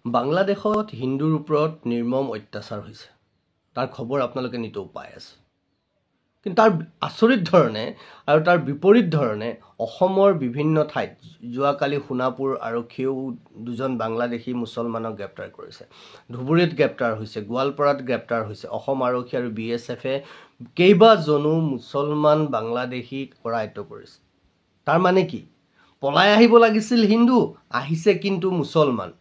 বাংলাদেশত হিন্দুৰ ওপৰত নিৰ্মম অত্যাচাৰ হৈছে। তাৰ খবৰ আপোনালোকে নিতৌ পাই আছে। কিন্তু তাৰ আচৰিত ধৰণে আৰু তাৰ বিপৰীত ধৰণে অসমৰ বিভিন্ন ঠাইত যোৱাকালি সোণাপুৰ আৰক্ষীয়েও দুজন বাংলাদেশী মুছলমানক গ্ৰেপ্তাৰ কৰিছে। ধুবুৰীত গ্ৰেপ্তাৰ হৈছে, গোৱালপাৰাত গ্ৰেপ্তাৰ হৈছে। অসম আৰক্ষী আৰু BSFে কেইবাজনো মুছলমান বাংলাদেশীক কৰায়ত্ব কৰিছে। তাৰ মানে কি? পলাই আহিব লাগিছিল হিন্দু, আহিছে কিন্তু মুছলমান।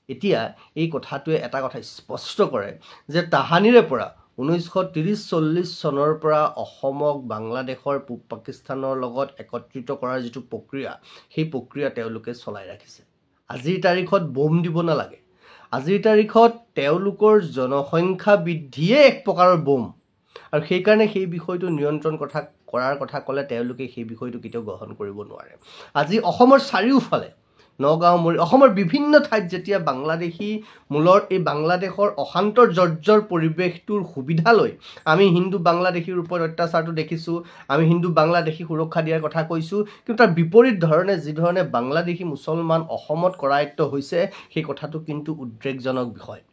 এতিয়া এই কথাটোৱে এটা কথা স্পষ্ট কৰে যে তাহানিৰে পৰা 1930-40 চনৰ পৰা অসমক বাংলাদেশৰ পূব পাকিস্তানৰ লগত একত্ৰিত কৰাৰ যিটো প্ৰক্ৰিয়া, সেই প্ৰক্ৰিয়া তেওঁলোকে চলাই ৰাখিছে। আজিৰ তাৰিখত বোম দিব নালাগে। আজিৰ তাৰিখত তেওঁলোকৰ জনসংখ্যা বৃদ্ধিয়ে এক প্ৰকাৰৰ বোম, আৰু সেইকাৰণে সেই বিষয়টো নিয়ন্ত্ৰণ কৰাৰ কথা ক'লে তেওঁলোকে সেই বিষয়টো কেতিয়াও গ্ৰহণ কৰিব নোৱাৰে। আজি অসমৰ চাৰিওফালে নগাঁও মৰি অসমৰ বিভিন্ন ঠাইত যেতিয়া বাংলাদেশী মূলৰ এই বাংলাদেশৰ অশান্তৰ জৰ্জৰ পৰিৱেশটোৰ সুবিধা লৈ আমি হিন্দু বাংলাদেশীৰ ওপৰত অত্যাচাৰটো দেখিছোঁ, আমি হিন্দু বাংলাদেশী সুৰক্ষা দিয়াৰ কথা কৈছোঁ, কিন্তু তাৰ বিপৰীত ধৰণে যিধৰণে বাংলাদেশী মুছলমান অসমত কৰায়ত্ব হৈছে, সেই কথাটো কিন্তু উদ্বেগজনক বিষয়,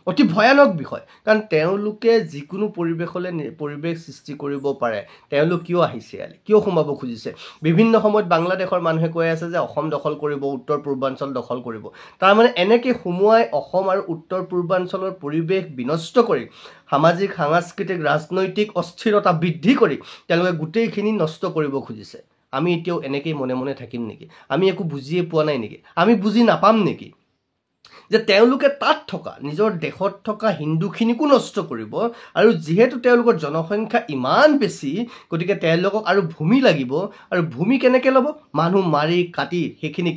অতি ভয়ানক বিষয়। কাৰণ তেওঁলোকে যিকোনো পৰিৱেশ সৃষ্টি কৰিব পাৰে। তেওঁলোক কিয় আহিছে ইয়ালৈ, কিয় সোমাব খুজিছে? বিভিন্ন সময়ত বাংলাদেশৰ মানুহে কৈ আছে যে অসম দখল কৰিব, উত্তৰ পূৰ্বাঞ্চল দখল কৰিব। তাৰমানে এনেকৈ সোমোৱাই অসম আৰু উত্তৰ পূৰ্বাঞ্চলৰ পৰিৱেশ বিনষ্ট কৰি, সামাজিক সাংস্কৃতিক ৰাজনৈতিক অস্থিৰতা বৃদ্ধি কৰি তেওঁলোকে গোটেইখিনি নষ্ট কৰিব খুজিছে। আমি এতিয়াও এনেকেই মনে মনে থাকিম নেকি? আমি একো বুজিয়ে পোৱা নাই নেকি? আমি বুজি নাপাম নেকি যে তেওঁলোকে তাত থকা নিজৰ দেশত থকা হিন্দুখিনিকো নষ্ট কৰিব? আৰু যিহেতু তেওঁলোকৰ জনসংখ্যা ইমান বেছি, গতিকে তেওঁলোকক আৰু ভূমি লাগিব। আৰু ভূমি কেনেকৈ ল'ব? মানুহ মাৰি কাটি সেইখিনি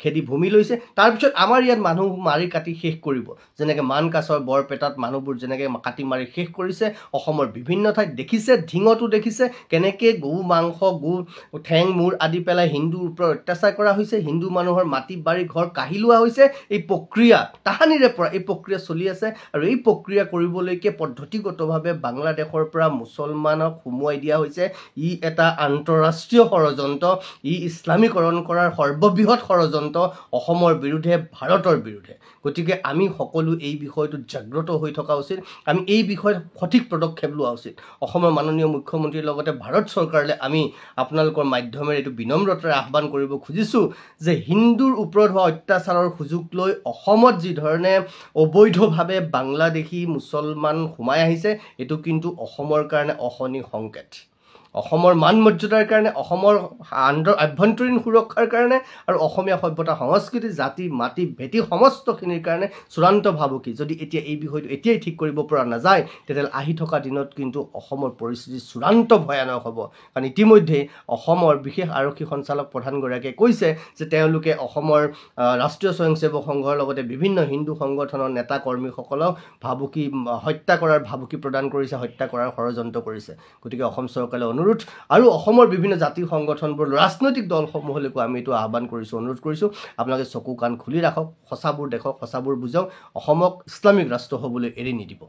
খেদি ভূমি লৈছে। তাৰপিছত আমাৰ ইয়াত মানুহ মাৰি কাটি শেষ কৰিব, যেনেকৈ মানকাছৰ বৰপেটাত মানুহবোৰ যেনেকৈ কাটি মাৰি শেষ কৰিছে। অসমৰ বিভিন্ন ঠাইত দেখিছে, ঢিঙতো দেখিছে কেনেকৈ গৰু মাংস, ঠেং মূৰ আদি পেলাই হিন্দুৰ ওপৰত অত্যাচাৰ কৰা হৈছে, হিন্দু মানুহৰ মাটি বাৰী ঘৰ কাঢ়ি লোৱা হৈছে। এই প্ৰক্ৰিয়া তাহানিৰে পৰা এই প্ৰক্ৰিয়া চলি আছে, আৰু এই প্ৰক্ৰিয়া কৰিবলৈকে পদ্ধতিগতভাৱে বাংলাদেশৰ পৰা মুছলমানক সোমোৱাই দিয়া হৈছে। ই এটা আন্তঃৰাষ্ট্ৰীয় ষড়যন্ত্ৰ, ই ইছলামীকৰণ কৰাৰ সৰ্ববৃহৎ ষড়যন্ত্ৰ অসমৰ বিৰুদ্ধে, ভাৰতৰ বিৰুদ্ধে। গতিকে আমি সকলো এই বিষয়টোত জাগ্ৰত হৈ থকা উচিত। আমি এই বিষয়ত সঠিক পদক্ষেপ লোৱা উচিত। অসমৰ মাননীয় মুখ্যমন্ত্ৰীৰ লগতে ভাৰত চৰকাৰলৈ আমি আপোনালোকৰ মাধ্যমেৰে এইটো বিনম্ৰতাৰে আহ্বান কৰিব খুজিছোঁ যে হিন্দুৰ ওপৰত হোৱা অত্যাচাৰৰ সুযোগ লৈ অসমত যিধৰণে অবৈধভাৱে বাংলাদেশী মুছলমান সোমাই আহিছে, এইটো কিন্তু অসমৰ কাৰণে অশনি সংকেত। অসমৰ মান মৰ্যাদাৰ কাৰণে, অসমৰ আভ্যন্তৰীণ সুৰক্ষাৰ কাৰণে, আৰু অসমীয়া সভ্যতা সংস্কৃতি জাতি মাটি ভেটি সমস্তখিনিৰ কাৰণে চূড়ান্ত ভাবুকি। যদি এতিয়া এই বিষয়টো এতিয়াই ঠিক কৰিব পৰা নাযায়, তেতিয়াহ'লে আহি থকা দিনত কিন্তু অসমৰ পৰিস্থিতি চূড়ান্ত ভয়ানক হ'ব। কাৰণ ইতিমধ্যেই অসমৰ বিশেষ আৰক্ষী সঞ্চালক প্ৰধানগৰাকীয়ে কৈছে যে তেওঁলোকে অসমৰ ৰাষ্ট্ৰীয় স্বয়ংসেৱক সংঘৰ লগতে বিভিন্ন হিন্দু সংগঠনৰ নেতা কৰ্মীসকলক হত্যা কৰাৰ ভাবুকি প্ৰদান কৰিছে, হত্যা কৰাৰ ষড়যন্ত্ৰ কৰিছে। গতিকে অসম চৰকাৰে অনুৰোধ, আৰু অসমৰ বিভিন্ন জাতি সংগঠনবোৰ, ৰাজনৈতিক দলসমূহলৈকো আমি এইটো আহ্বান কৰিছোঁ, অনুৰোধ কৰিছোঁ, আপোনালোকে চকু কাণ খুলি ৰাখক, সঁচাবোৰ দেখক, সঁচাবোৰ বুজক, অসমক ইছলামিক ৰাষ্ট্ৰ হ'বলৈ এৰি নিদিব।